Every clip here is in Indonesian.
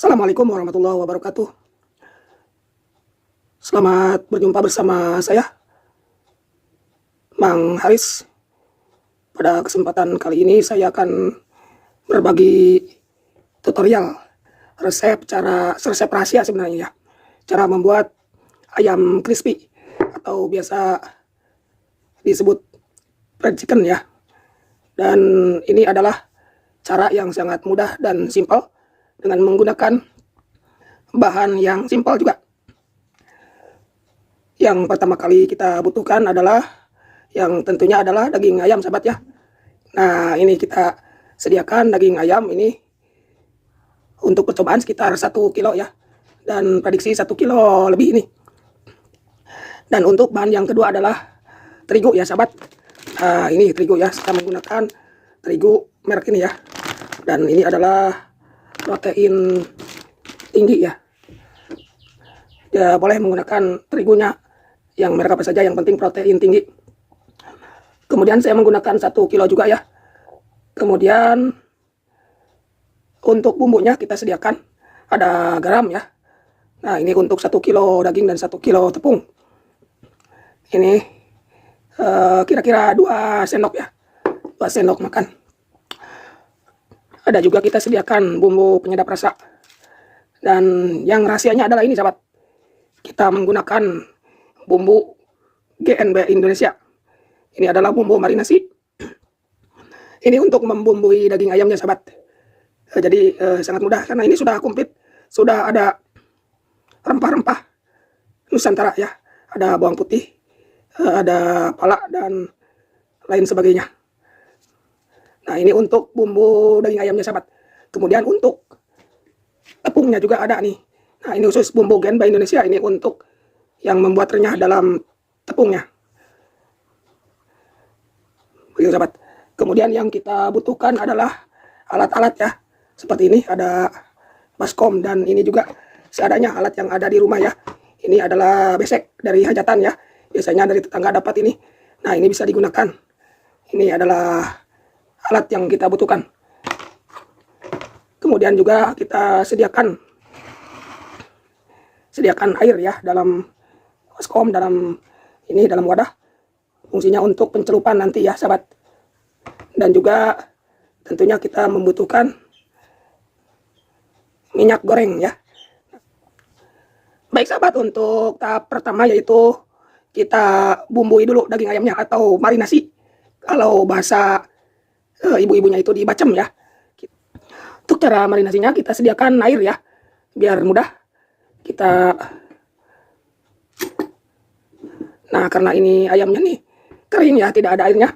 Assalamualaikum warahmatullahi wabarakatuh. Selamat berjumpa bersama saya, Mang Haris. Pada kesempatan kali ini saya akan berbagi tutorial resep rahasia sebenarnya ya. Cara membuat ayam crispy atau biasa disebut fried chicken ya. Dan ini adalah cara yang sangat mudah dan simpel dengan menggunakan bahan yang simpel juga. Yang pertama kali kita butuhkan adalah yang tentunya adalah daging ayam sahabat ya. Nah ini kita sediakan daging ayam ini untuk percobaan sekitar 1 kilo ya. Dan prediksi 1 kilo lebih ini. Dan untuk bahan yang kedua adalah terigu ya sahabat. Nah ini terigu ya, kita menggunakan terigu merek ini ya. Dan ini adalah protein tinggi ya. Ya boleh menggunakan terigunya yang merek apa saja, yang penting protein tinggi. Kemudian saya menggunakan 1 kilo juga ya. Kemudian untuk bumbunya kita sediakan ada garam ya. Nah ini untuk 1 kilo daging dan 1 kilo tepung. Ini kira-kira 2 sendok ya, 2 sendok makan. Ada juga kita sediakan bumbu penyedap rasa. Dan yang rahasianya adalah ini sahabat. Kita menggunakan bumbu GNB Indonesia. Ini adalah bumbu marinasi. Ini untuk membumbui daging ayamnya sahabat. Jadi sangat mudah karena ini sudah komplit. Sudah ada rempah-rempah Nusantara ya. Ada bawang putih, ada pala dan lain sebagainya. Nah ini untuk bumbu daging ayamnya sahabat. Kemudian untuk tepungnya juga ada nih. Nah ini khusus bumbu GNB Indonesia, ini untuk yang membuat renyah dalam tepungnya. Begitu sahabat. Kemudian yang kita butuhkan adalah alat-alat ya. Seperti ini ada baskom dan ini juga seadanya alat yang ada di rumah ya. Ini adalah besek dari hajatan ya. Biasanya dari tetangga dapat ini. Nah ini bisa digunakan. Ini adalah alat yang kita butuhkan. Kemudian juga kita sediakan air ya dalam baskom, dalam wadah. Fungsinya untuk pencelupan nanti ya sahabat. Dan juga tentunya kita membutuhkan minyak goreng ya. Baik sahabat, untuk tahap pertama yaitu kita bumbui dulu daging ayamnya atau marinasi. Kalau bahasa ibu-ibunya itu dibacem ya. Untuk cara marinasinya kita sediakan air ya, biar mudah. Nah karena ini ayamnya nih kering ya, tidak ada airnya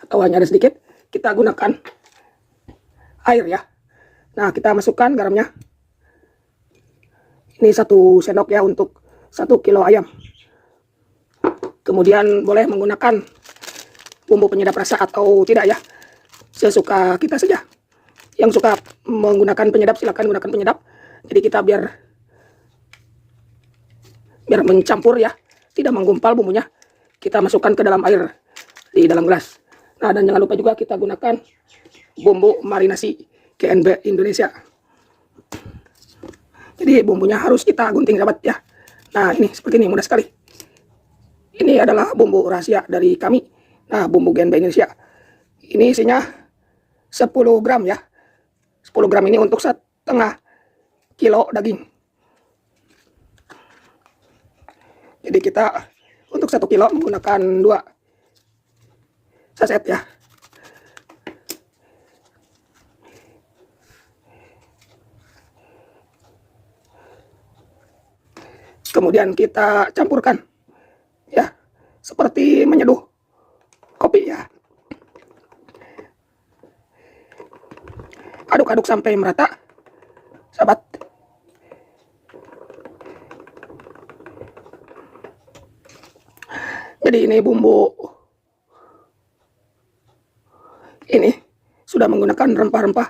atau hanya ada sedikit, kita gunakan air ya. Nah kita masukkan garamnya. Ini 1 sendok ya untuk 1 kilo ayam. Kemudian boleh menggunakan bumbu penyedap rasa atau tidak ya, sesuka kita saja. Yang suka menggunakan penyedap silakan gunakan penyedap. Jadi kita biar mencampur ya, tidak menggumpal bumbunya. Kita masukkan ke dalam air di dalam gelas. Nah dan jangan lupa juga kita gunakan bumbu marinasi GNB Indonesia. Jadi bumbunya harus kita gunting sahabat ya. Nah ini seperti ini, mudah sekali. Ini adalah bumbu rahasia dari kami. Nah bumbu GNB Indonesia. Ini isinya 10 gram ya. 10 gram ini untuk 1,5 kilo daging. Jadi kita untuk 1 kilo menggunakan 2 saset ya. Kemudian kita campurkan ya, seperti menyeduh kopi ya. Aduk-aduk sampai merata sahabat. Jadi ini bumbu ini sudah menggunakan rempah-rempah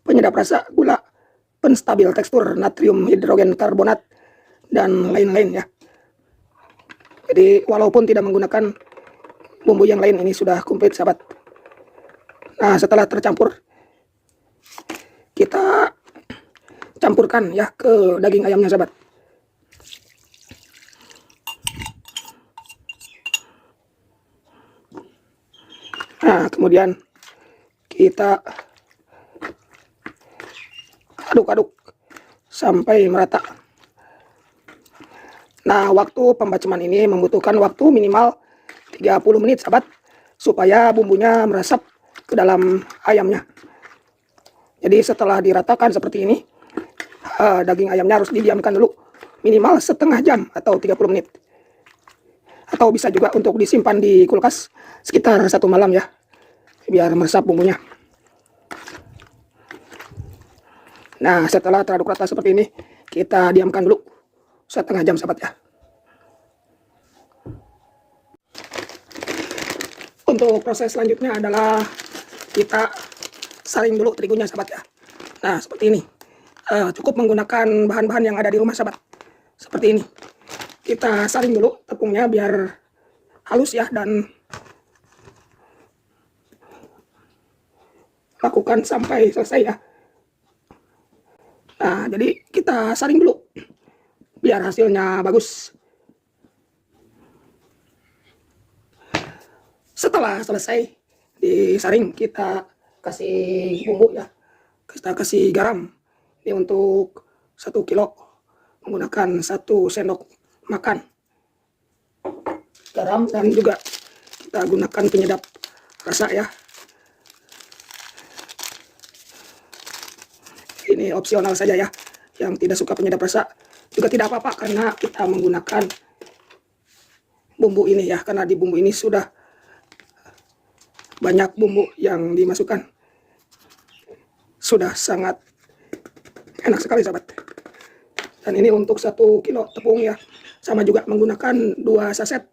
penyedap rasa, gula, penstabil tekstur, natrium hidrogen karbonat dan lain-lain ya. Jadi walaupun tidak menggunakan bumbu yang lain, ini sudah komplit sahabat. Nah setelah tercampur kita campurkan ya ke daging ayamnya sahabat. Nah, kemudian kita aduk-aduk sampai merata. Nah, waktu pembaceman ini membutuhkan waktu minimal 30 menit sahabat, supaya bumbunya meresap ke dalam ayamnya. Jadi setelah diratakan seperti ini, daging ayamnya harus didiamkan dulu minimal setengah jam atau 30 menit. Atau bisa juga untuk disimpan di kulkas sekitar 1 malam ya, biar meresap bumbunya. Nah, setelah teraduk rata seperti ini, kita diamkan dulu setengah jam sahabat ya. Untuk proses selanjutnya adalah kita saring dulu terigunya sahabat ya. Nah, seperti ini. Cukup menggunakan bahan-bahan yang ada di rumah sahabat. Seperti ini. Kita saring dulu tepungnya biar halus ya, dan lakukan sampai selesai ya. Nah, jadi kita saring dulu biar hasilnya bagus. Setelah selesai disaring, kita kasih bumbu ya. Kita kasih garam. Ini untuk 1 kilo menggunakan 1 sendok makan garam, dan juga kita gunakan penyedap rasa ya. Ini opsional saja ya. Yang tidak suka penyedap rasa juga tidak apa-apa, karena kita menggunakan bumbu ini ya. Karena di bumbu ini sudah banyak bumbu yang dimasukkan. Sudah sangat enak sekali sahabat. Dan ini untuk 1 kilo tepung ya. Sama juga menggunakan 2 saset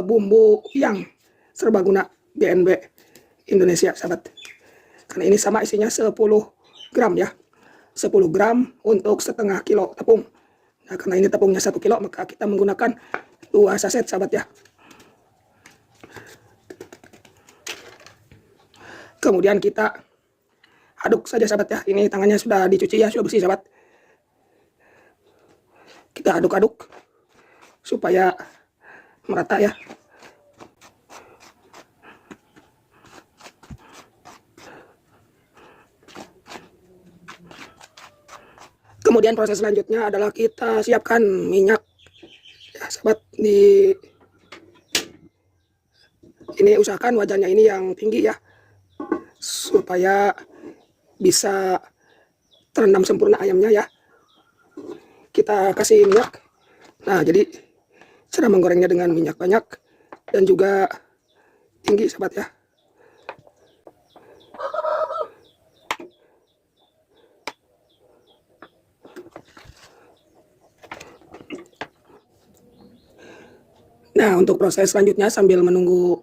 bumbu yang serbaguna GNB Indonesia sahabat. Karena ini sama isinya 10 gram ya. 10 gram untuk setengah kilo tepung. Nah, karena ini tepungnya 1 kilo, maka kita menggunakan 2 saset sahabat ya. Kemudian kita aduk saja sahabat ya. Ini tangannya sudah dicuci ya, sudah bersih sahabat. Kita aduk-aduk supaya merata ya. Kemudian proses selanjutnya adalah kita siapkan minyak ya sahabat. Ini usahakan wajannya ini yang tinggi ya, supaya bisa terendam sempurna ayamnya ya. Kita kasih minyak. Nah, jadi cara menggorengnya dengan minyak banyak dan juga tinggi sahabat ya. Nah, untuk proses selanjutnya sambil menunggu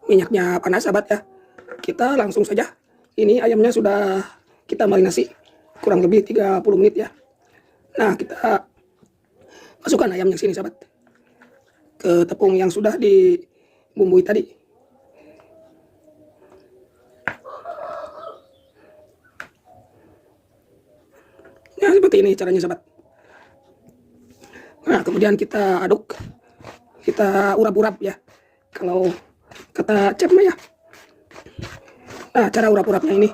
minyaknya panas sahabat ya, kita langsung saja. Ini ayamnya sudah kita marinasi kurang lebih 30 menit ya. Nah, kita masukkan ayamnya sini sahabat, ke tepung yang sudah dibumbui tadi. Nah, seperti ini caranya sahabat. Nah, kemudian kita aduk, kita urap-urap ya, kalau kata chef mah ya. Nah, cara urap-urapnya ini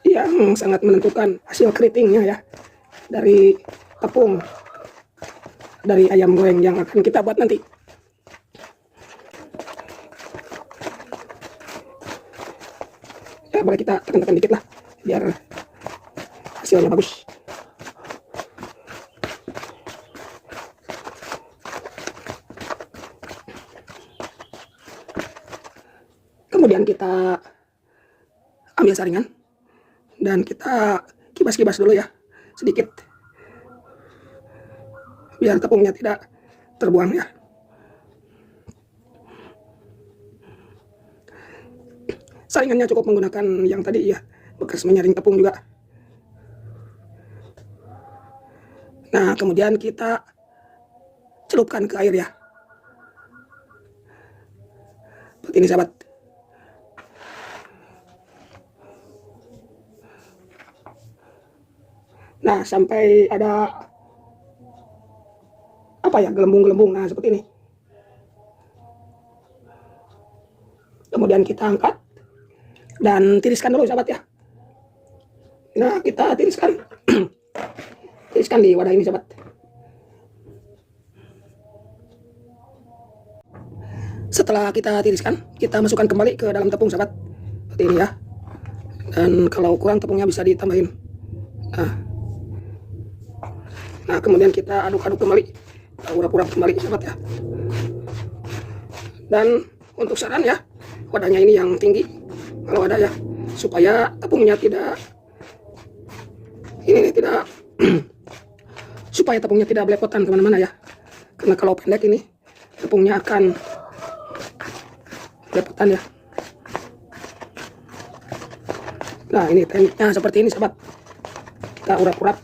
yang sangat menentukan hasil keritingnya ya, dari tepung dari ayam goreng yang akan kita buat nanti. Ya, boleh kita tekan-tekan dikit lah biar hasilnya bagus. Kemudian kita ambil saringan dan kita kibas-kibas dulu ya sedikit, biar tepungnya tidak terbuang ya. Saringannya cukup menggunakan yang tadi ya, bekas menyaring tepung juga. Nah, kemudian kita celupkan ke air ya, seperti ini sahabat. Nah, sampai ada apa ya, gelembung-gelembung. Nah, seperti ini. Kemudian kita angkat dan tiriskan dulu sahabat ya. Nah, kita tiriskan. Tiriskan di wadah ini sahabat. Setelah kita tiriskan, kita masukkan kembali ke dalam tepung sahabat. Seperti ini ya. Dan kalau kurang tepungnya bisa ditambahin. Nah, kemudian kita aduk-aduk kembali. Kita urap-urap kembali sahabat ya. Dan untuk saran ya, wadahnya ini yang tinggi kalau ada ya, supaya tepungnya tidak supaya tepungnya tidak belepotan kemana-mana ya. Karena kalau pendek ini tepungnya akan belepotan ya. Nah, ini tekniknya seperti ini sahabat. Kita urap-urap.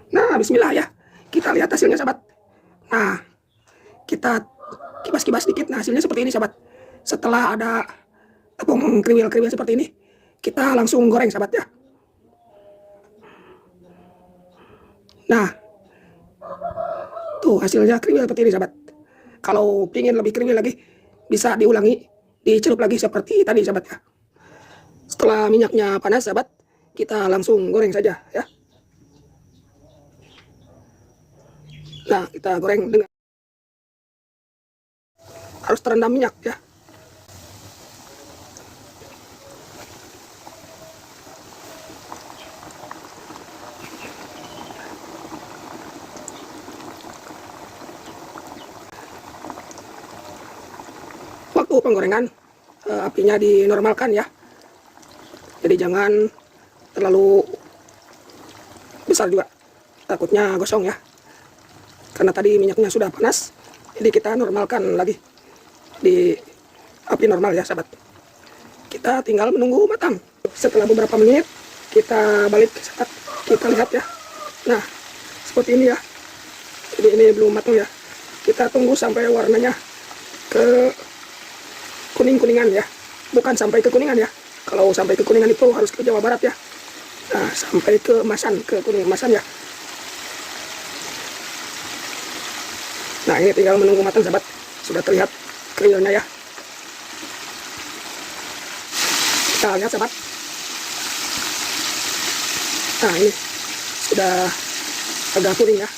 Nah, bismillah ya. Kita lihat hasilnya sahabat. Nah, kita kibas-kibas dikit. Nah, hasilnya seperti ini sahabat. Setelah ada tepung kriwil-kriwil seperti ini, kita langsung goreng sahabat ya. Nah, tuh hasilnya kriwil seperti ini sahabat. Kalau ingin lebih kriwil lagi, bisa diulangi, dicelup lagi seperti tadi sahabat ya. Setelah minyaknya panas sahabat, kita langsung goreng saja ya. Nah, kita goreng dengan harus terendam minyak ya. Waktu penggorengan apinya dinormalkan ya. Jadi jangan terlalu besar juga, takutnya gosong ya. Karena tadi minyaknya sudah panas, jadi kita normalkan lagi di api normal ya sahabat. Kita tinggal menunggu matang. Setelah beberapa menit kita balik sahabat, kita lihat ya. Nah, seperti ini ya. Jadi ini belum matang ya. Kita tunggu sampai warnanya ke kuning-kuningan ya. Bukan sampai ke kuningan ya. Kalau sampai ke kuningan itu harus ke Jawa Barat ya. Nah, sampai ke emasan, ke kuning emasan ya. Nah, ini tinggal menunggu matang sahabat. Sudah terlihat kriwilnya ya. Kita lihat sahabat. Nah, ini sudah agak kuning ya.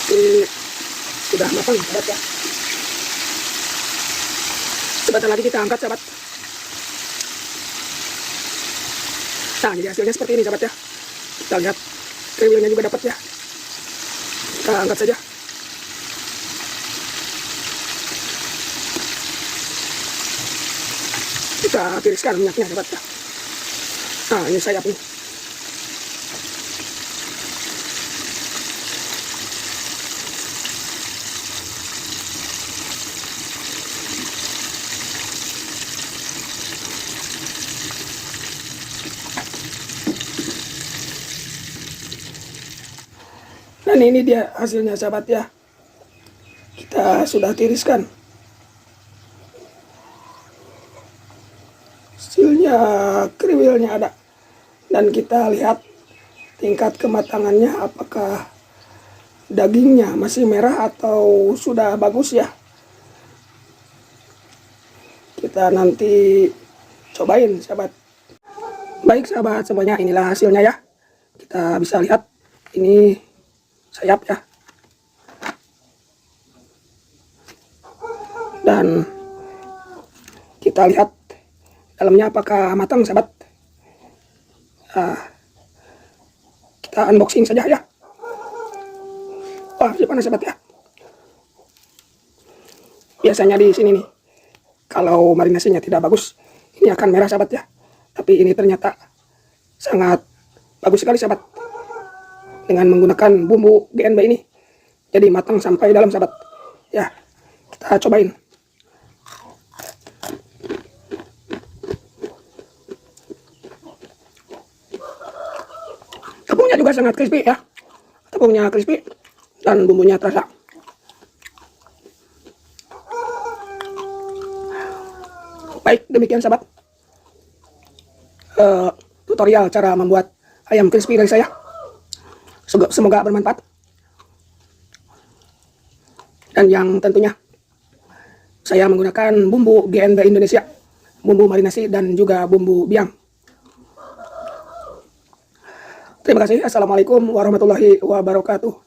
Ini sudah matang sahabat ya. Sebentar lagi kita angkat sahabat. Nah, jadi hasilnya seperti ini sahabat ya. Kita lihat kriwilnya juga dapat ya. Kita angkat saja. Kita tiriskan minyaknya sahabat ya. Nah, ini sayap nih. Dan ini dia hasilnya sahabat ya. Kita sudah tiriskan. Hasilnya kriwilnya ada. Dan kita lihat tingkat kematangannya, apakah dagingnya masih merah atau sudah bagus ya. Kita nanti cobain sahabat. Baik sahabat semuanya, inilah hasilnya ya. Kita bisa lihat ini sayap ya. Dan kita lihat dalamnya apakah matang sahabat. Kita unboxing saja ya. Wah, panas sahabat ya. Biasanya di sini nih, kalau marinasinya tidak bagus, ini akan merah sahabat ya. Tapi ini ternyata sangat bagus sekali sahabat. Dengan menggunakan bumbu GNB ini, jadi matang sampai dalam sahabat. Ya, kita Kita cobain. Tepungnya juga sangat crispy ya. Tepungnya crispy dan bumbunya terasa. Baik, demikian sahabat tutorial cara membuat ayam crispy dari saya. Semoga bermanfaat. Dan yang tentunya saya menggunakan bumbu GNB Indonesia, bumbu marinasi dan juga bumbu biang. Terima kasih. Assalamualaikum warahmatullahi wabarakatuh.